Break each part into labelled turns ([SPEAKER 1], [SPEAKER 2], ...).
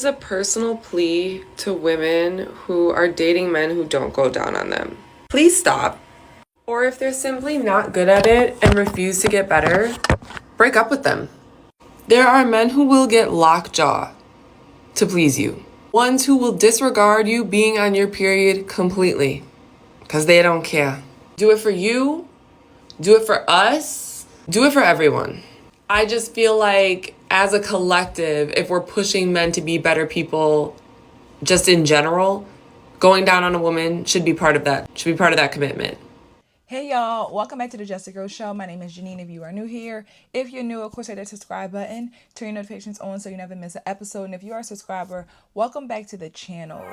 [SPEAKER 1] Is a personal plea to women who are dating men who don't go down on them. Please stop. Or if they're simply not good at it and refuse to get better, break up with them. There are men who will get lockjaw to please you. Ones who will disregard you being on your period completely because they don't care. Do it for you, do it for us, do it for everyone. I just feel like as a collective, if we're pushing men to be better people just in general, going down on a woman should be part of that commitment.
[SPEAKER 2] Hey y'all, welcome back to the Just a Girl Show. My name is Janine if you are new here. If you're new, of course, hit that subscribe button, turn your notifications on so you never miss an episode. And if you are a subscriber, welcome back to the channel.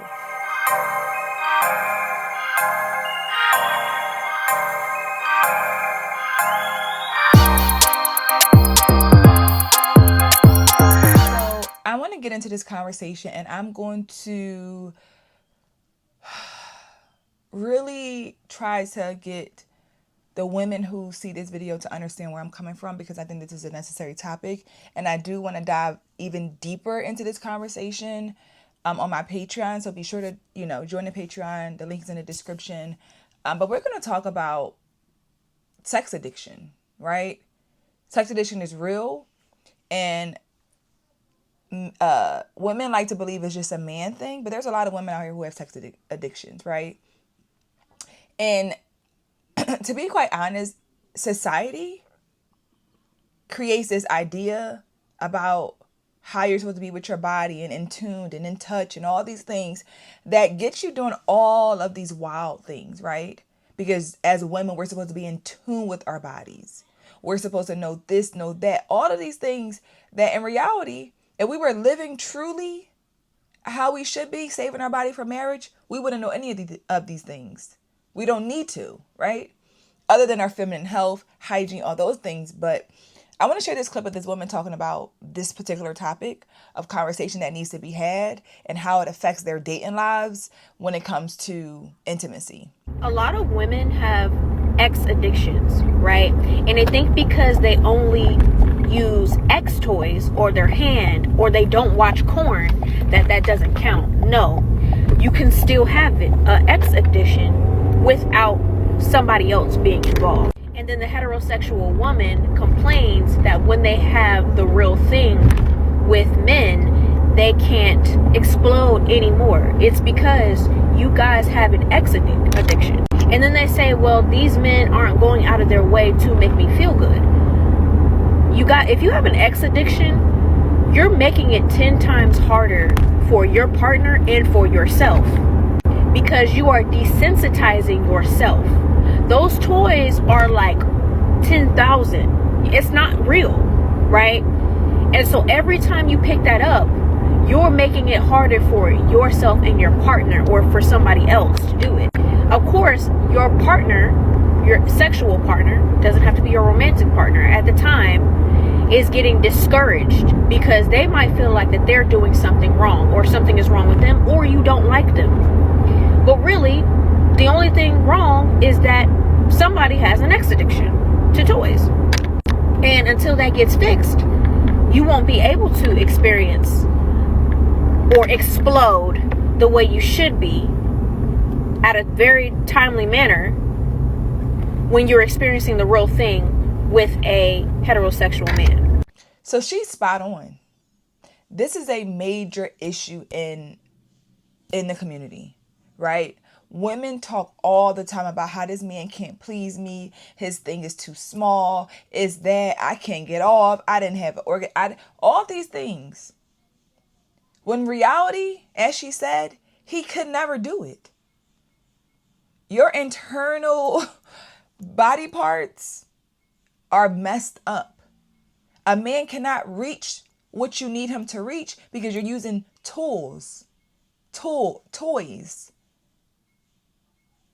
[SPEAKER 2] So I want to get into this conversation and I'm going to really try to get the women who see this video to understand where I'm coming from, because I think this is a necessary topic. And I do want to dive even deeper into this conversation on my Patreon. So be sure to, join the Patreon. The link's in the description. But we're going to talk about sex addiction, right? Sex addiction is real. And women like to believe it's just a man thing. But there's a lot of women out here who have sex addictions, right? And to be quite honest, society creates this idea about how you're supposed to be with your body and in tune and in touch and all these things that get you doing all of these wild things, right? Because as women, we're supposed to be in tune with our bodies. We're supposed to know this, know that, all of these things that in reality, if we were living truly how we should be, saving our body for marriage, we wouldn't know any of these things. We don't need to, right? Other than our feminine health, hygiene, all those things. But I want to share this clip of this woman talking about this particular topic of conversation that needs to be had and how it affects their dating lives when it comes to intimacy.
[SPEAKER 3] A lot of women have X addictions, right? And they think because they only use X toys or their hand or they don't watch porn that doesn't count. No, you can still have it, a X addiction, without somebody else being involved. And then the heterosexual woman complains that when they have the real thing with men, they can't explode anymore. It's because you guys have an X addiction. And then they say, well, these men aren't going out of their way to make me feel good. If you have an X addiction, you're making it 10 times harder for your partner and for yourself, because you are desensitizing yourself. Those toys are like 10,000. It's not real, right? And so every time you pick that up, you're making it harder for yourself and your partner, or for somebody else to do it. Of course, your partner, your sexual partner, doesn't have to be your romantic partner at the time, is getting discouraged because they might feel like that they're doing something wrong, or something is wrong with them, or you don't like them. But really, the only thing wrong is that somebody has an X addiction to toys. And until that gets fixed, you won't be able to experience or explode the way you should be at a very timely manner when you're experiencing the real thing with a heterosexual man.
[SPEAKER 2] So she's spot on. This is a major issue in the community, right? Women talk all the time about how this man can't please me. His thing is too small. Is that I can't get off. I didn't have an organ. All these things. When reality, as she said, he could never do it. Your internal body parts are messed up. A man cannot reach what you need him to reach because you're using toys.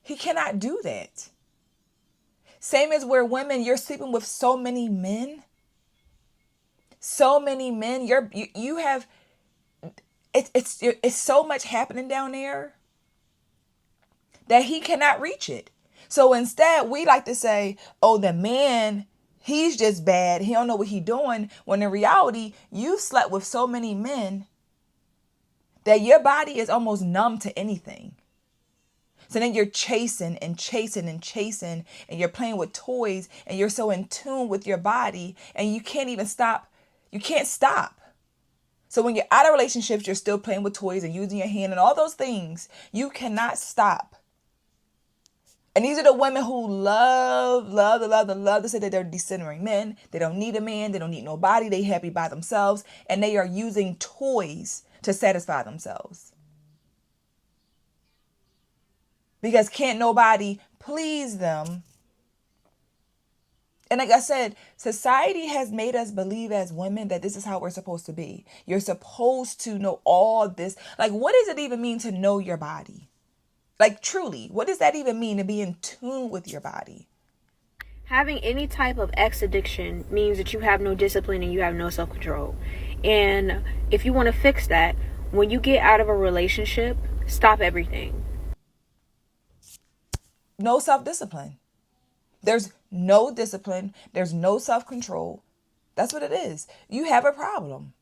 [SPEAKER 2] He cannot do that. Same as where women, you're sleeping with so many men. So many men. You have it's so much happening down there that he cannot reach it. So instead, we like to say, oh, the man, he's just bad. He don't know what he's doing. When in reality, you slept with so many men that your body is almost numb to anything. So then you're chasing and chasing and chasing, and you're playing with toys, and you're so in tune with your body, and you can't even stop. You can't stop. So when you're out of relationships, you're still playing with toys and using your hand and all those things. You cannot stop. And these are the women who love to say that they're decentering men. They don't need a man. They don't need nobody. They happy by themselves. And they are using toys to satisfy themselves. Because can't nobody please them. And like I said, society has made us believe as women that this is how we're supposed to be. You're supposed to know all this. Like, what does it even mean to know your body? Like, truly, what does that even mean to be in tune with your body?
[SPEAKER 3] Having any type of X addiction means that you have no discipline and you have no self-control. And if you want to fix that, when you get out of a relationship, stop everything.
[SPEAKER 2] No self-discipline. There's no discipline. There's no self-control. That's what it is. You have a problem.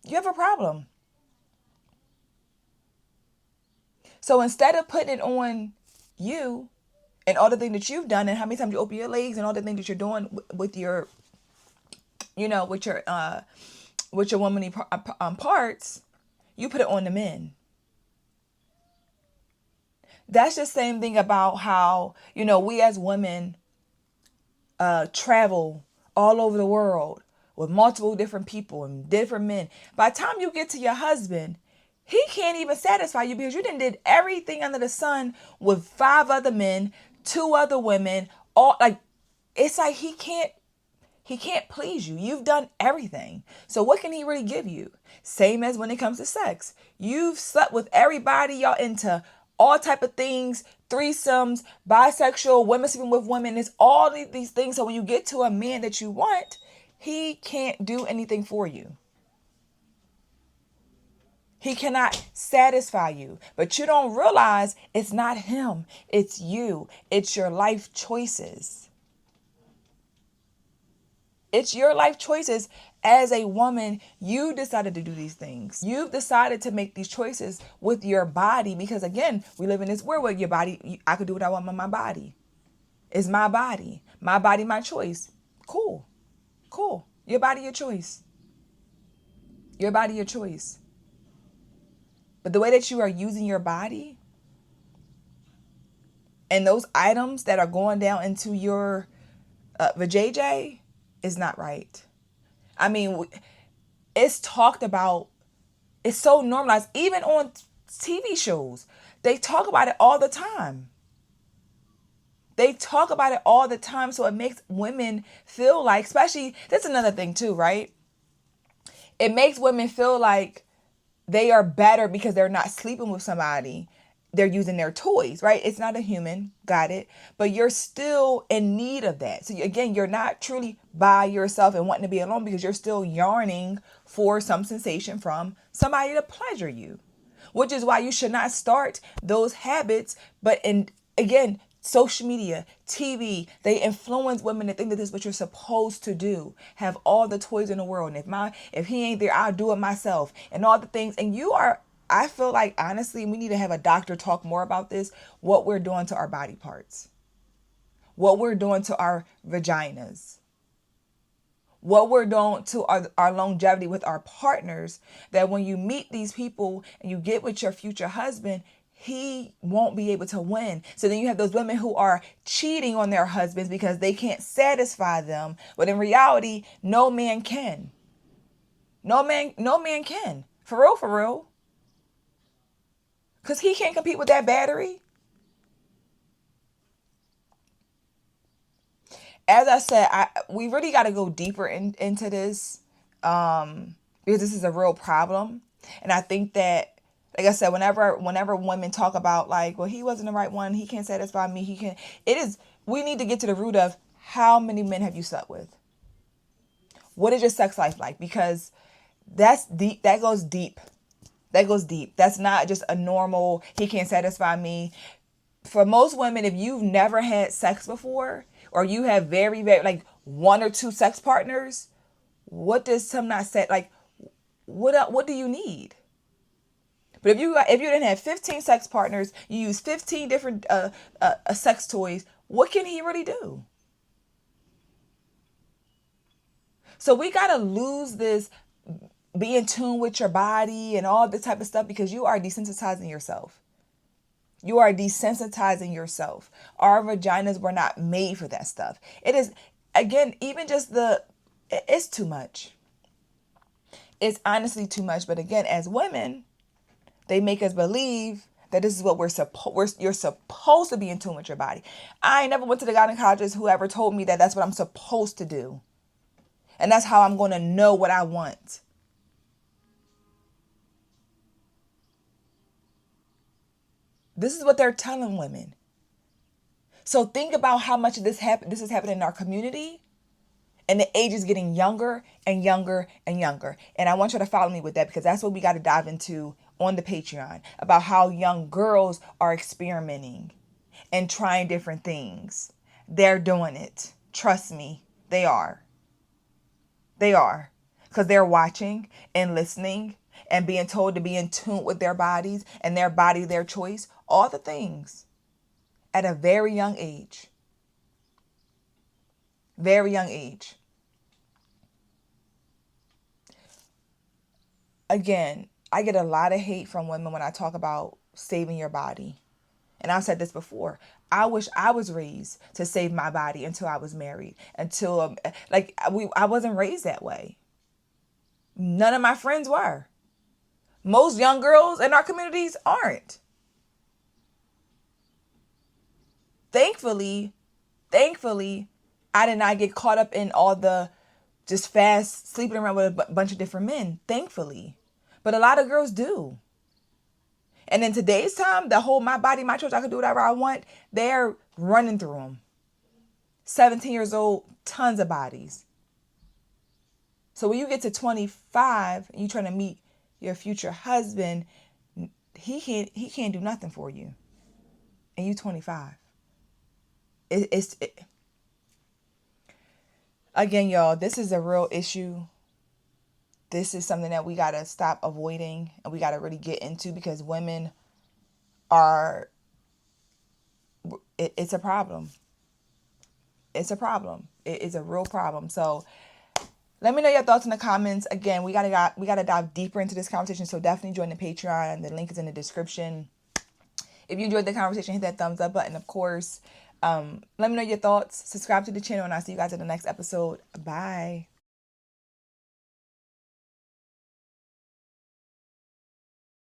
[SPEAKER 2] You have a problem. So instead of putting it on you and all the things that you've done and how many times you open your legs and all the things that you're doing with your, with your womanly parts, you put it on the men. That's the same thing about how, we as women travel all over the world with multiple different people and different men. By the time you get to your husband, he can't even satisfy you because you did everything under the sun with 5 other men, 2 other women, it's like he can't please you. You've done everything. So what can he really give you? Same as when it comes to sex. You've slept with everybody, y'all into all type of things, threesomes, bisexual, women sleeping with women. It's all these things. So when you get to a man that you want, he can't do anything for you. He cannot satisfy you. But you don't realize it's not him. It's you. It's your life choices. It's your life choices. As a woman, you decided to do these things. You've decided to make these choices with your body because, again, we live in this world where your body, I could do what I want with my body. It's my body. My body, my choice. Cool. Your body, your choice. Your body, your choice. But the way that you are using your body and those items that are going down into your vajayjay is not right. I mean, it's talked about. It's so normalized. Even on TV shows, they talk about it all the time. So it makes women feel like, especially, that's another thing too, right? It makes women feel like they are better because they're not sleeping with somebody. They're using their toys, right? It's not a human, got it. But you're still in need of that. So again, you're not truly by yourself and wanting to be alone because you're still yearning for some sensation from somebody to pleasure you. Which is why you should not start those habits. But again, social media, TV, they influence women to think that this is what you're supposed to do. Have all the toys in the world. And if he ain't there, I'll do it myself. And all the things. And I feel like, honestly, we need to have a doctor talk more about this. What we're doing to our body parts. What we're doing to our vaginas. What we're doing to our longevity with our partners. That when you meet these people and you get with your future husband, he won't be able to win. So then you have those women who are cheating on their husbands because they can't satisfy them. But in reality, no man can. No man can. For real. Because he can't compete with that battery. As I said, we really got to go deeper into this because this is a real problem. And I think that, like I said, whenever women talk about like, well, he wasn't the right one, he can't satisfy me, we need to get to the root of how many men have you slept with? What is your sex life like? Because that's deep. That goes deep. That's not just a normal, he can't satisfy me. For most women, if you've never had sex before, or you have very, very, like 1 or 2 sex partners, what does some not say? Like, what do you need? But if you didn't have 15 sex partners, you use 15 different sex toys, what can he really do? So we got to lose this be in tune with your body and all this type of stuff, because you are desensitizing yourself. You are desensitizing yourself. Our vaginas were not made for that stuff. It is, again, even just it's too much. It's honestly too much. But again, as women, they make us believe that this is what you're supposed to be in tune with your body. I never went to the gynecologist who ever told me that that's what I'm supposed to do. And that's how I'm going to know what I want. This is what they're telling women. So think about how much this is happening in our community. And the age is getting younger and younger and younger. And I want you to follow me with that, because that's what we got to dive into on the Patreon, about how young girls are experimenting and trying different things. They're doing it. Trust me, they are. They are. Because they're watching and listening and being told to be in tune with their bodies and their body, their choice, all the things at a very young age. Very young age. Again, I get a lot of hate from women when I talk about saving your body. And I've said this before. I wish I was raised to save my body until I was married. I wasn't raised that way. None of my friends were. Most young girls in our communities aren't. Thankfully, I did not get caught up in all the just fast sleeping around with a bunch of different men. Thankfully. But a lot of girls do. And in today's time, the whole my body, my choice, I can do whatever I want, they're running through them. 17 years old, tons of bodies. So when you get to 25 and you're trying to meet your future husband, he can't do nothing for you. And you 25. Again, y'all, this is a real issue. This is something that we got to stop avoiding and we got to really get into, because women it's a problem. It's a problem. It is a real problem. So let me know your thoughts in the comments. Again, we gotta dive deeper into this conversation. So definitely join the Patreon. The link is in the description. If you enjoyed the conversation, hit that thumbs up button, of course. Let me know your thoughts. Subscribe to the channel, and I'll see you guys in the next episode. Bye.